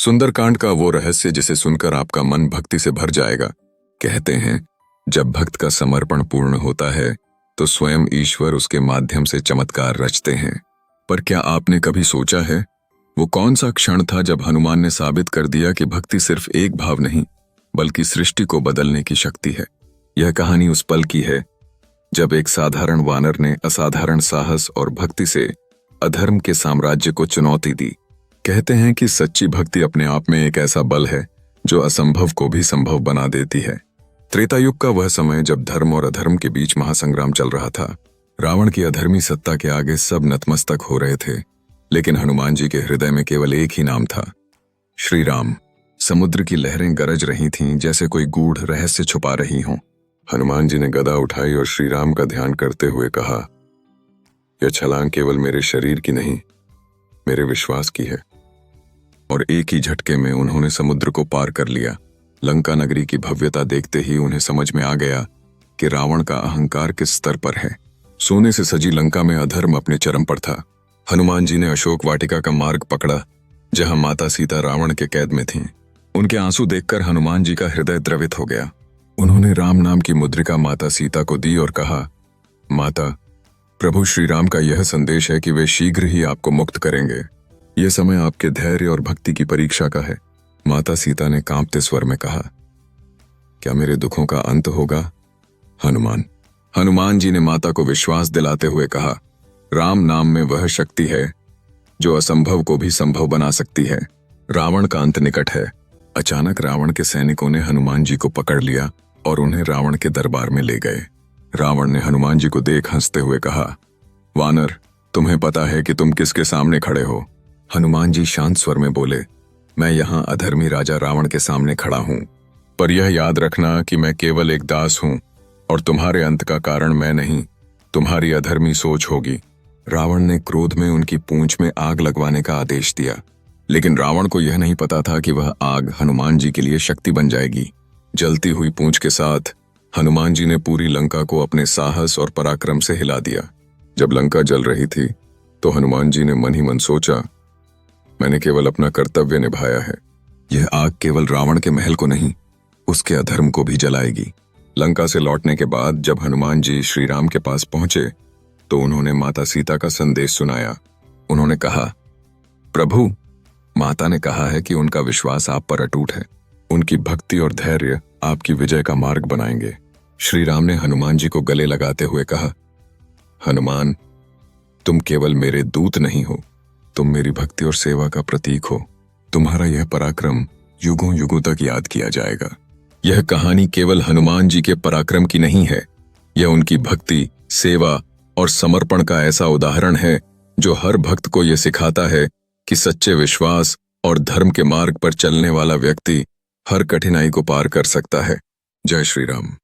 सुंदरकांड का वो रहस्य जिसे सुनकर आपका मन भक्ति से भर जाएगा। कहते हैं, जब भक्त का समर्पण पूर्ण होता है तो स्वयं ईश्वर उसके माध्यम से चमत्कार रचते हैं। पर क्या आपने कभी सोचा है, वो कौन सा क्षण था जब हनुमान ने साबित कर दिया कि भक्ति सिर्फ एक भाव नहीं बल्कि सृष्टि को बदलने की शक्ति है। यह कहानी उस पल की है जब एक साधारण वानर ने असाधारण साहस और भक्ति से अधर्म के साम्राज्य को चुनौती दी। कहते हैं कि सच्ची भक्ति अपने आप में एक ऐसा बल है जो असंभव को भी संभव बना देती है। त्रेता युग का वह समय जब धर्म और अधर्म के बीच महासंग्राम चल रहा था। रावण की अधर्मी सत्ता के आगे सब नतमस्तक हो रहे थे, लेकिन हनुमान जी के हृदय में केवल एक ही नाम था, श्री राम। समुद्र की लहरें गरज रही थीं, जैसे कोई गूढ़ रहस्य छुपा रही हों। हनुमान जी ने गदा उठाई और श्री राम का ध्यान करते हुए कहा, यह छलांग केवल मेरे शरीर की नहीं, मेरे विश्वास की है। और एक ही झटके में उन्होंने समुद्र को पार कर लिया। लंका नगरी की भव्यता देखते ही उन्हें समझ में आ गया कि रावण का अहंकार किस स्तर पर है। सोने से सजी लंका में अधर्म अपने चरम पर था। हनुमान जी ने अशोक वाटिका का मार्ग पकड़ा, जहां माता सीता रावण के कैद में थीं। उनके आंसू देखकर हनुमान जी का हृदय द्रवित हो गया। उन्होंने राम नाम की मुद्रिका माता सीता को दी और कहा, माता, प्रभु श्री राम का यह संदेश है कि वे शीघ्र ही आपको मुक्त करेंगे। यह समय आपके धैर्य और भक्ति की परीक्षा का है। माता सीता ने कांपते स्वर में कहा, क्या मेरे दुखों का अंत होगा? हनुमान जी ने माता को विश्वास दिलाते हुए कहा, राम नाम में वह शक्ति है जो असंभव को भी संभव बना सकती है। रावण का अंत निकट है। अचानक रावण के सैनिकों ने हनुमान जी को पकड़ लिया और उन्हें रावण के दरबार में ले गए। रावण ने हनुमान जी को देख हंसते हुए कहा, वानर, तुम्हें पता है कि तुम किसके सामने खड़े हो? हनुमान जी शांत स्वर में बोले, मैं यहाँ अधर्मी राजा रावण के सामने खड़ा हूँ, पर यह याद रखना कि मैं केवल एक दास हूँ और तुम्हारे अंत का कारण मैं नहीं, तुम्हारी अधर्मी सोच होगी। रावण ने क्रोध में उनकी पूंछ में आग लगवाने का आदेश दिया, लेकिन रावण को यह नहीं पता था कि वह आग हनुमान जी के लिए शक्ति बन जाएगी। जलती हुई पूंछ के साथ हनुमान जी ने पूरी लंका को अपने साहस और पराक्रम से हिला दिया। जब लंका जल रही थी तो हनुमान जी ने मन ही मन सोचा, मैंने केवल अपना कर्तव्य निभाया है। यह आग केवल रावण के महल को नहीं, उसके अधर्म को भी जलाएगी। लंका से लौटने के बाद जब हनुमान जी श्री राम के पास पहुंचे तो उन्होंने माता सीता का संदेश सुनाया। उन्होंने कहा, प्रभु, माता ने कहा है कि उनका विश्वास आप पर अटूट है। उनकी भक्ति और धैर्य आपकी विजय का मार्ग बनाएंगे। श्री राम ने हनुमान जी को गले लगाते हुए कहा, हनुमान, तुम केवल मेरे दूत नहीं हो, तुम मेरी भक्ति और सेवा का प्रतीक हो। तुम्हारा यह पराक्रम युगों युगों तक याद किया जाएगा। यह कहानी केवल हनुमान जी के पराक्रम की नहीं है, यह उनकी भक्ति, सेवा और समर्पण का ऐसा उदाहरण है जो हर भक्त को यह सिखाता है कि सच्चे विश्वास और धर्म के मार्ग पर चलने वाला व्यक्ति हर कठिनाई को पार कर सकता है। जय श्री राम।